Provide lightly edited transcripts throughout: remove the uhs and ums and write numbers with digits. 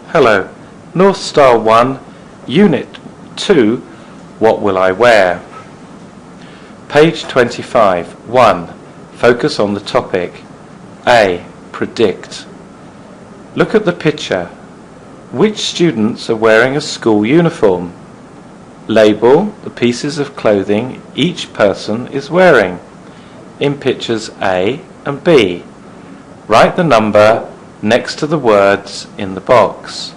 Hello, North Star 1, Unit 2, What Will I Wear? Page 25, 1. Focus on the topic. A. Predict. Look at the picture. Which students are wearing a school uniform? Label the pieces of clothing each person is wearing in pictures A and B. Write the number next to the words in the box.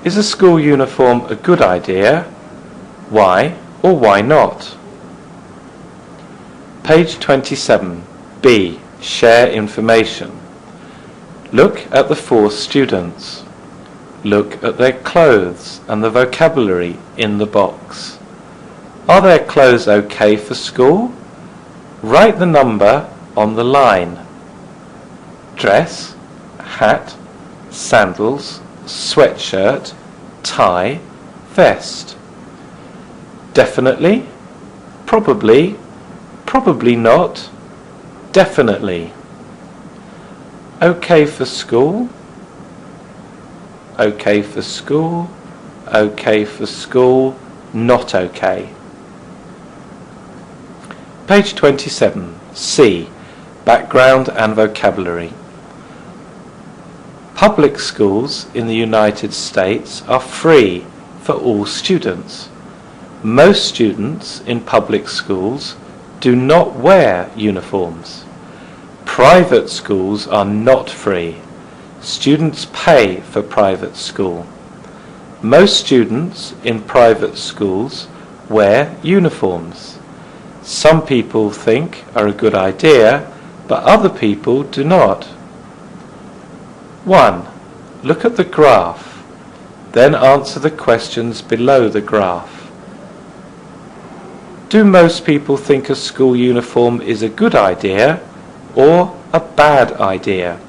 Is a school uniform a good idea? Why or why not? Page 27. B. Share information. Look at the 4 students. Look at their clothes and the vocabulary in the box. Are their clothes okay for school? Write the number on the line. Dress, hat, sandals, sweatshirt, tie, vest. Definitely, probably, probably not, definitely. Okay for school, okay for school, okay for school, not okay. Page 27. C. Background and vocabulary. Public schools in the United States are free for all students. Most students in public schools do not wear uniforms. Private schools are not free. Students pay for private school. Most students in private schools wear uniforms. Some people think are a good idea, but other people do not. 1. Look at the graph, then answer the questions below the graph. Do most people think a school uniform is a good idea or a bad idea?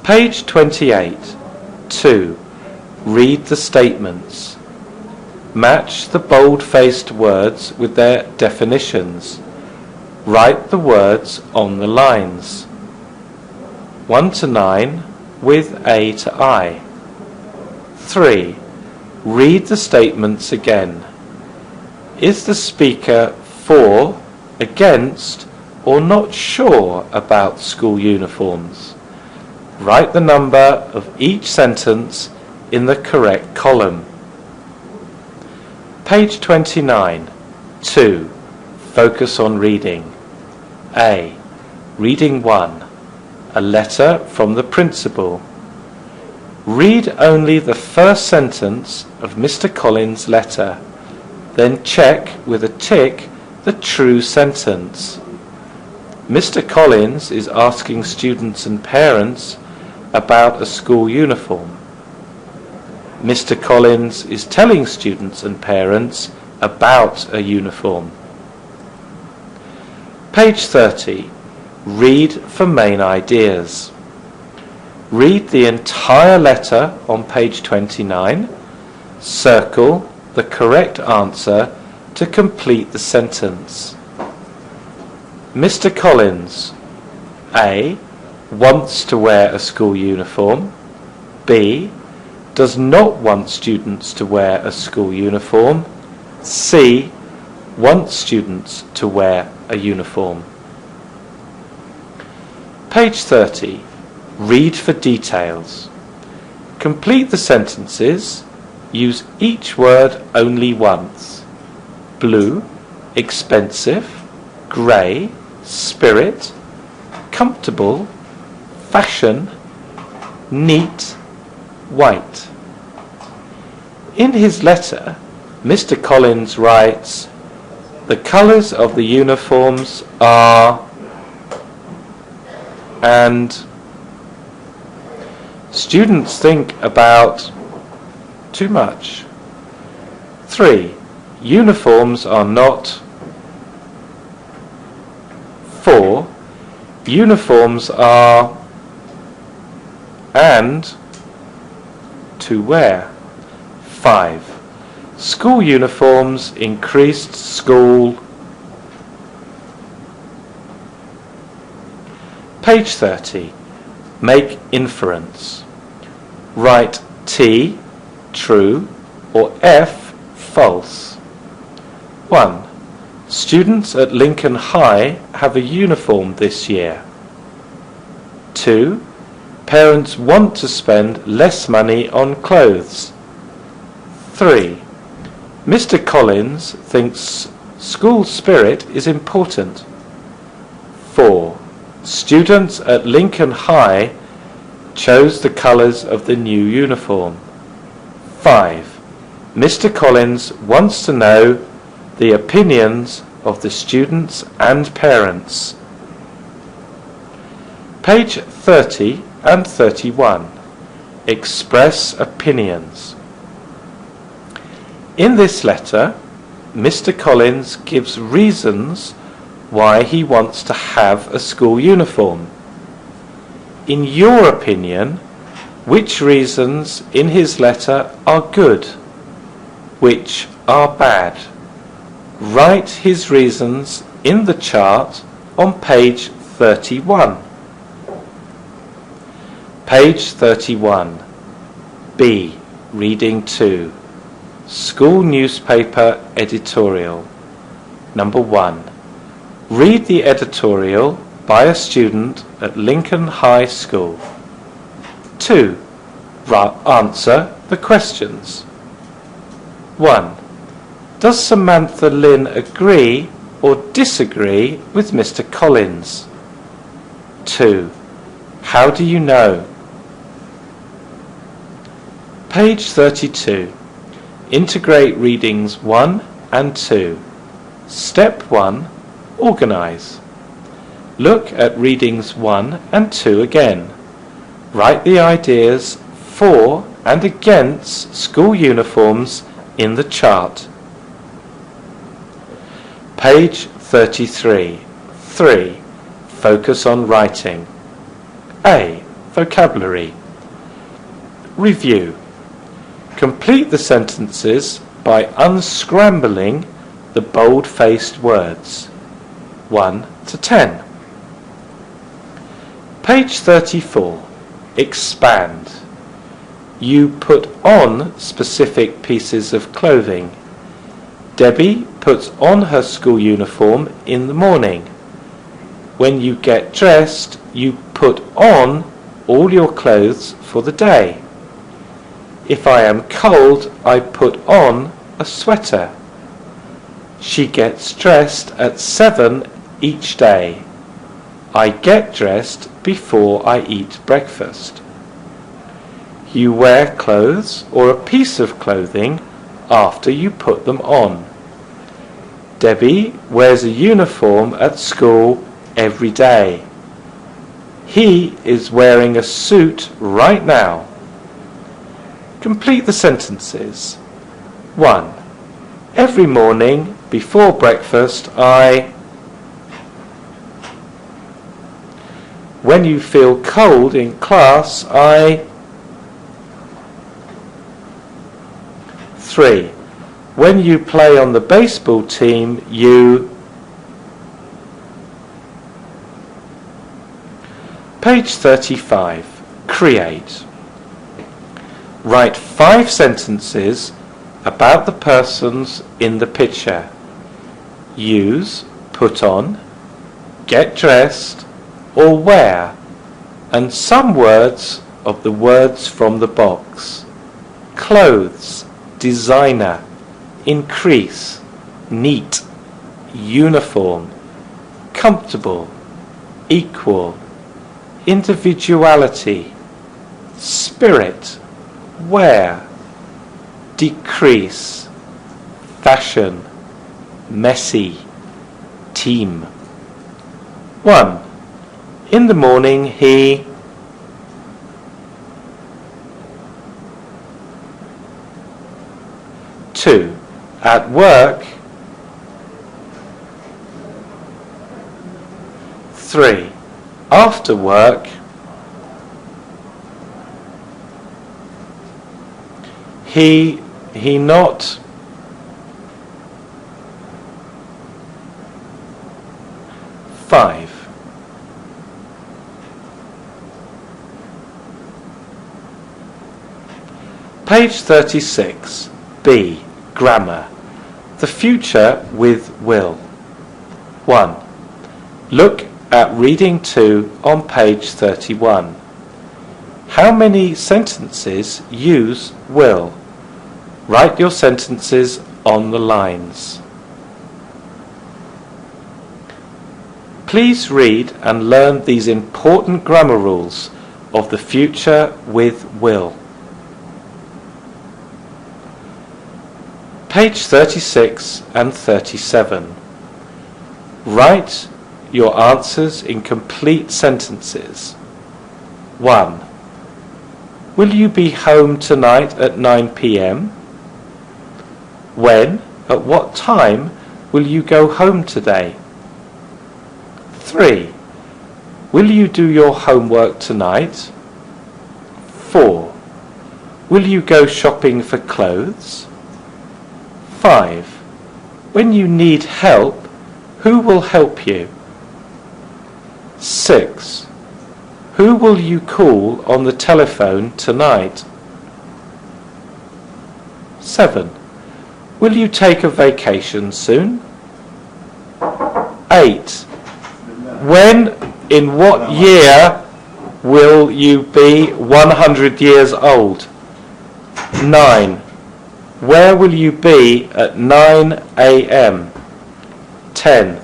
Page 28. 2. Read the statements. Match the bold-faced words with their definitions. Write the words on the lines. 1 to 9 with A to I. 3. Read the statements again. Is the speaker for, against, or not sure about school uniforms? Write the number of each sentence in the correct column. Page 29. 2. Focus on reading. A. Reading 1. A letter from the principal. Read only the first sentence of Mr. Collins' letter, then check with a tick the true sentence. Mr. Collins is asking students and parents about a school uniform. Mr. Collins is telling students and parents about a uniform. Page 30. Read for main ideas. Read the entire letter on page 29. Circle the correct answer to complete the sentence. Mr. Collins, A. wants to wear a school uniform. B. does not want students to wear a school uniform. C. wants students to wear a uniform. Page 30. Read for details. Complete the sentences. Use each word only once. Blue, expensive, grey, spirit, comfortable, fashion, neat, white. In his letter, Mr. Collins writes, "The colours of the uniforms are," and students think about too much. 3. Uniforms are not. 4. Uniforms are and to wear. 5. School uniforms increased school. Page 30. Make inference. Write T, true, or F, false. 1. Students at Lincoln High have a uniform this year. 2. Parents want to spend less money on clothes. 3. Mr. Collins thinks school spirit is important. 4. Students at Lincoln High chose the colours of the new uniform. 5. Mr. Collins wants to know the opinions of the students and parents. Page 30 and 31. Express opinions. In this letter, Mr. Collins gives reasons why he wants to have a school uniform. In your opinion, which reasons in his letter are good? Which are bad? Write his reasons in the chart on page 31. Page 31. B. Reading 2. School newspaper editorial. Number 1. Read the editorial by a student at Lincoln High School. 2. Answer the questions. 1. Does Samantha Lynn agree or disagree with Mr. Collins? 2. How do you know? Page 32. Integrate readings 1 and 2. Step 1. Organize. Look at readings 1 and 2 again. Write the ideas for and against school uniforms in the chart. Page 33. 3. Focus on writing. A. Vocabulary. Review. Complete the sentences by unscrambling the bold-faced words. 1 to 10. Page 34. Expand. You put on specific pieces of clothing. Debbie puts on her school uniform in the morning. When you get dressed, you put on all your clothes for the day. If I am cold, I put on a sweater. She gets dressed at 7 each day. I get dressed before I eat breakfast. You wear clothes or a piece of clothing after you put them on. Debbie wears a uniform at school every day. He is wearing a suit right now. Complete the sentences. 1. Every morning before breakfast when you feel cold in class, 3. When you play on the baseball team, Page 35. Create. Write 5 sentences about the persons in the picture. Use put on, get dressed, or wear, and some words of the words from the box. Clothes, designer, increase, neat, uniform, comfortable, equal, individuality, spirit, wear, decrease, fashion, messy, team. 1. In the morning he Two. At work. 3. After work. He not. 5. Page 36. B. Grammar. The future with will. 1. Look at reading 2 on page 31. How many sentences use will? Write your sentences on the lines. Please read and learn these important grammar rules of the future with will. Page 36 and 37. Write your answers in complete sentences. 1. Will you be home tonight at 9 p.m? When, at what time, will you go home today? 3. Will you do your homework tonight? 4. Will you go shopping for clothes? 5. When you need help, who will help you? 6. Who will you call on the telephone tonight? 7. Will you take a vacation soon? 8. When, in what year, will you be 100 years old? 9. Where will you be at 9 a.m? 10.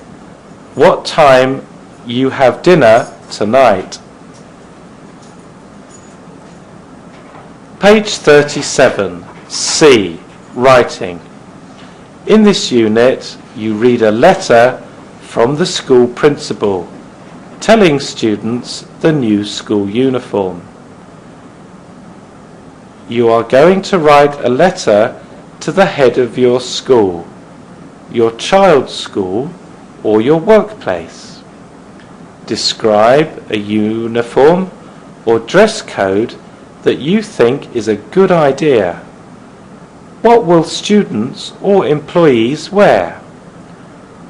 What time you have dinner tonight? Page 37. C. Writing. In this unit, you read a letter from the school principal telling students the new school uniform. You are going to write a letter to the head of your school, your child's school, or your workplace. Describe a uniform or dress code that you think is a good idea. What will students or employees wear?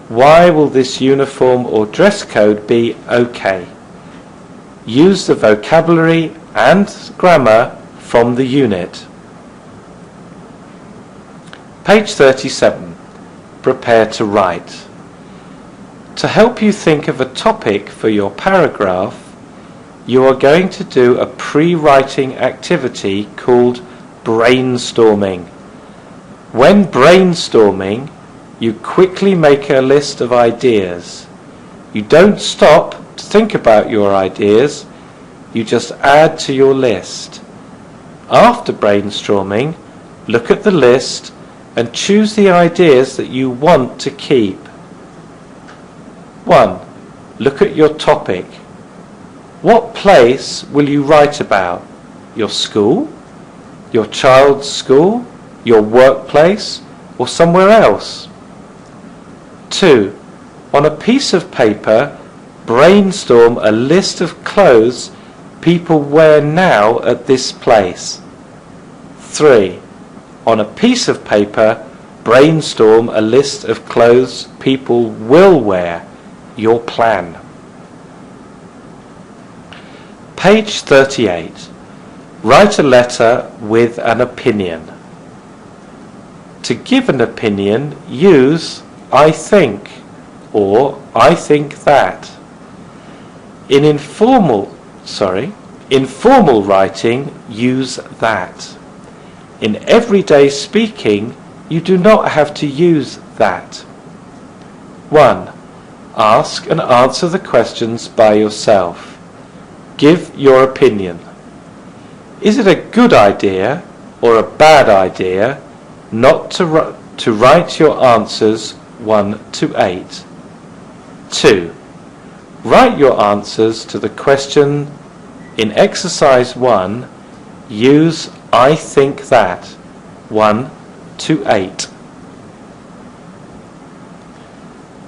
Why will this uniform or dress code be okay? Use the vocabulary and grammar from the unit. Page 37. Prepare to write. To help you think of a topic for your paragraph, you are going to do a pre-writing activity called brainstorming. When brainstorming, you quickly make a list of ideas. You don't stop to think about your ideas, you just add to your list. After brainstorming, look at the list and choose the ideas that you want to keep. 1. Look at your topic. What place will you write about? Your school? Your child's school? Your workplace? Or somewhere else? 2. On a piece of paper, brainstorm a list of clothes people wear now at this place. 3. On a piece of paper, brainstorm a list of clothes people will wear. Your plan. Page 38. Write a letter with an opinion. To give an opinion, use I think or I think that. In informal writing, use that. In everyday speaking, you do not have to use that. 1. Ask and answer the questions by yourself. Give your opinion. Is it a good idea or a bad idea not to write your answers 1 to 8? 2. Write your answers to the question in exercise 1. Use I think that 1 to 8.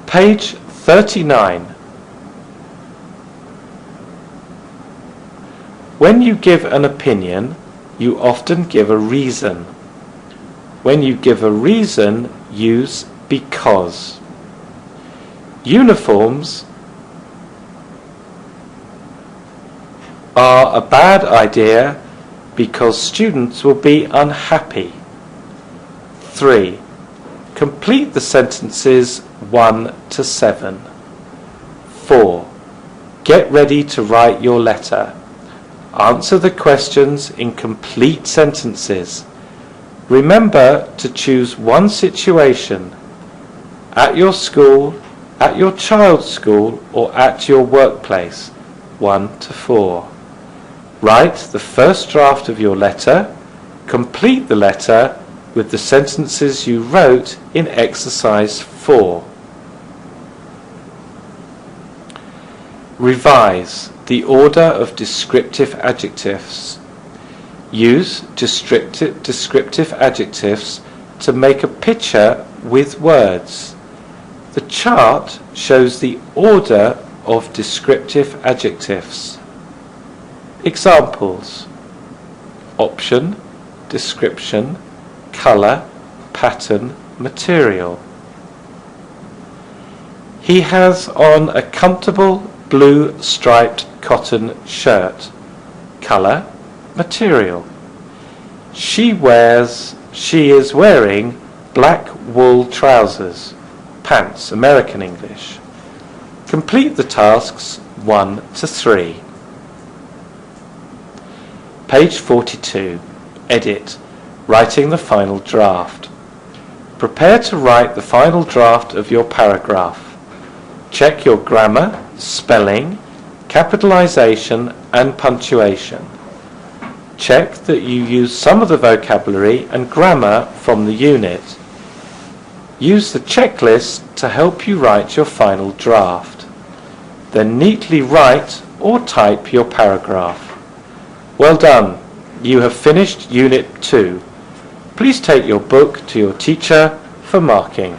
Page 39. When you give an opinion, you often give a reason. When you give a reason, use because. Uniforms are a bad idea because students will be unhappy. 3. Complete the sentences 1 to 7. 4. Get ready to write your letter. Answer the questions in complete sentences. Remember to choose one situation: at your school, at your child's school, or at your workplace. 1 to 4. Write the first draft of your letter. Complete the letter with the sentences you wrote in exercise 4. Revise the order of descriptive adjectives. Use descriptive adjectives to make a picture with words. The chart shows the order of descriptive adjectives. Examples: option, description, colour, pattern, material. He has on a comfortable blue striped cotton shirt. Colour, material. She is wearing black wool trousers. Pants, American English. Complete the tasks 1 to 3. Page 42. Edit. Writing the final draft. Prepare to write the final draft of your paragraph. Check your grammar, spelling, capitalization and punctuation. Check that you use some of the vocabulary and grammar from the unit. Use the checklist to help you write your final draft. Then neatly write or type your paragraph. Well done! You have finished Unit 2. Please take your book to your teacher for marking.